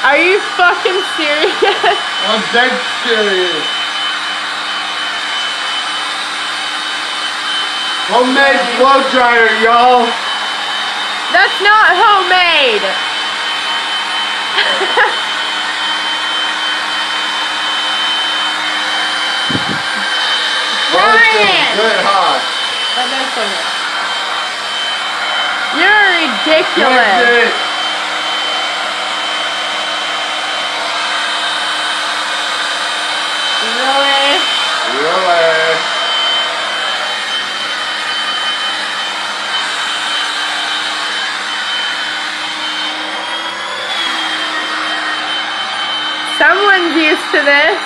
Are you fucking serious? I'm dead serious. Homemade blow dryer, y'all. That's not homemade. Brian! Good, huh? You're ridiculous. Really? Really? Someone's used to this.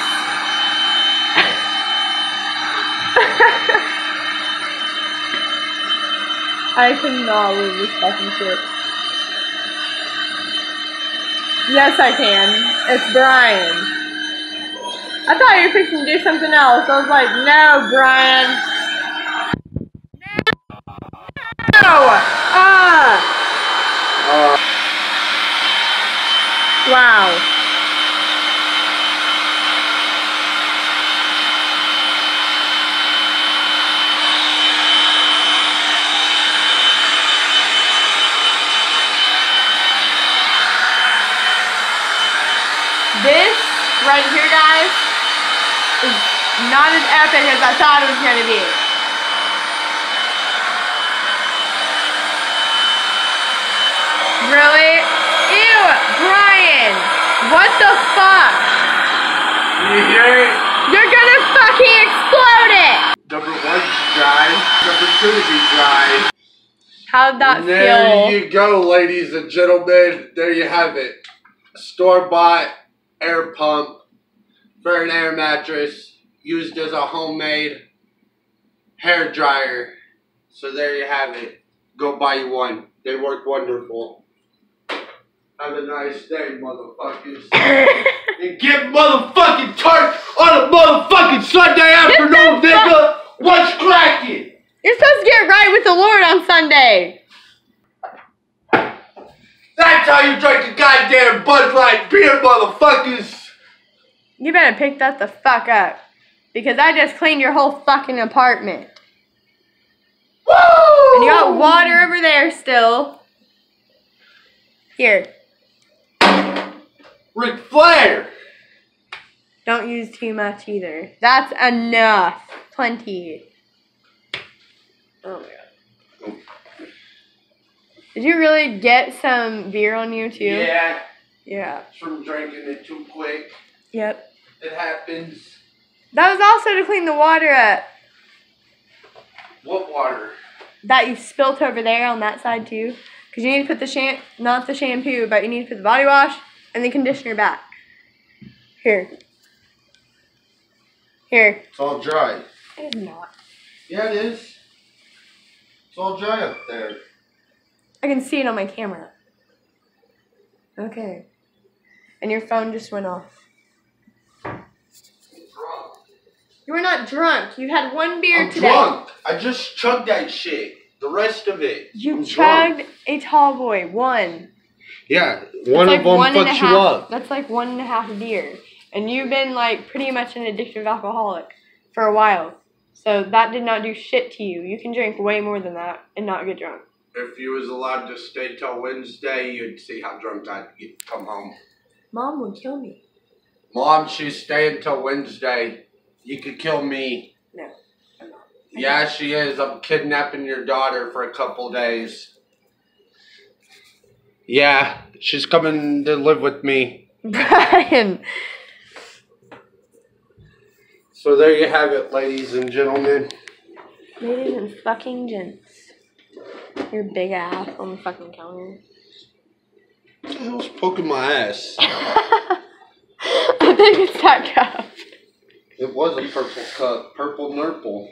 I cannot believe this fucking shit. Yes, I can. It's Brian. I thought you were fixing to do something else. I was like, no, Brian. No! Wow. This right here, guys, is not as epic as I thought it was going to be. Really? Ew, Brian! What the fuck? You hear it? You're gonna fucking explode it! Number 1's dry. Number 2 to be dry. How'd that And there feel? you go, ladies and gentlemen. There you have it. Store-bought air pump for an air mattress used as a homemade hair dryer. So there you have it. Go buy you one. They work wonderful. Have a nice day, motherfuckers. And get motherfucking tart on a motherfucking Sunday afternoon, nigga. What's cracking? You're supposed to get right with the Lord on Sunday. That's how you drink a goddamn Bud Light beer, motherfuckers. You better pick that the fuck up. Because I just cleaned your whole fucking apartment. Woo! And you got water over there still. Here. Ric Flair. Don't use too much either. That's enough. Plenty. Oh my god. Did you really get some beer on you too? Yeah. Yeah. From drinking it too quick. Yep. It happens. That was also to clean the water up. What water? That you spilt over there on that side too. Because you need to put not the shampoo, but you need to put the body wash and the conditioner back. Here. Here. It's all dry. It is not. Yeah, it is. It's all dry up there. I can see it on my camera. Okay. And your phone just went off. Drunk. You were not drunk. You had one beer I'm today. drunk. I just chugged that shit. The rest of it. You I'm chugged drunk. a tall boy. One. Yeah, That's one like of them one and a fucks you half- up. That's like 1.5 beer. And you've been like pretty much an addictive alcoholic for a while. So that did not do shit to you. You can drink way more than that and not get drunk. If you was allowed to stay till Wednesday, you'd see how drunk I'd come home. Mom would kill me. Mom, she's staying till Wednesday. You could kill me. No. Yeah, she is. I'm kidnapping your daughter for a couple days. Yeah, she's coming to live with me. Brian. So there you have it, ladies and gentlemen. Ladies and fucking gents. Your big ass on the fucking counter. What the hell's poking my ass? I think it's that cup. It was a purple cup. Purple nurple.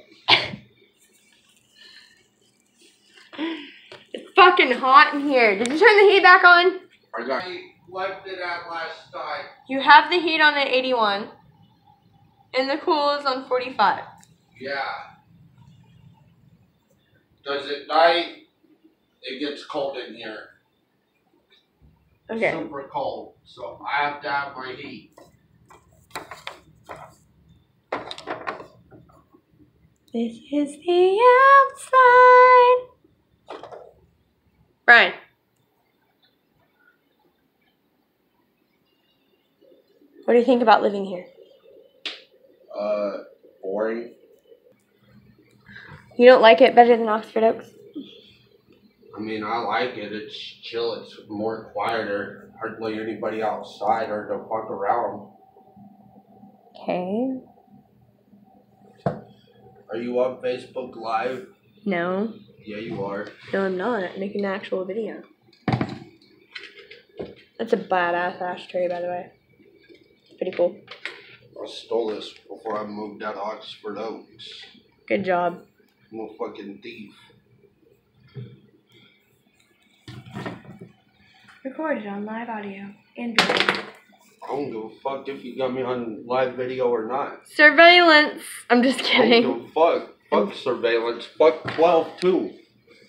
It's fucking hot in here. Did you turn the heat back on? I left it at last time. You have the heat on at 81. And the cool is on 45. Yeah. Does it night? It gets cold in here. Okay. Super cold, so I have to have my heat. This is the outside. Brian. What do you think about living here? Boring. You don't like it better than Oxford Oaks? I mean, I like it. It's chill. It's more quieter. Hardly anybody outside or to fuck around. Okay. Are you on Facebook Live? No. Yeah, you are. No, I'm not. I'm making an actual video. That's a badass ashtray, by the way. It's pretty cool. I stole this before I moved out of Oxford Oaks. Good job. I'm a fucking thief. Recorded on live audio and video. I don't give a fuck if you got me on live video or not. Surveillance. I'm just I kidding. don't give a fuck. Fuck surveillance. Fuck 12 too.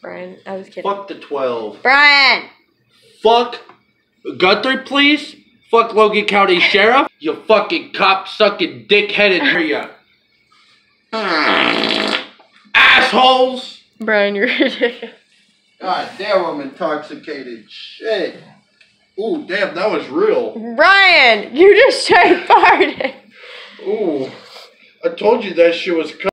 Brian, I was kidding. Fuck the 12. Brian! Fuck Guthrie, please. Fuck Logan County Sheriff. You fucking cop-sucking dick-headed area. Assholes! Brian, you're ridiculous. God damn, I'm intoxicated. Shit. Ooh, damn, that was real. Brian! You just straight farted. Ooh. I told you that shit was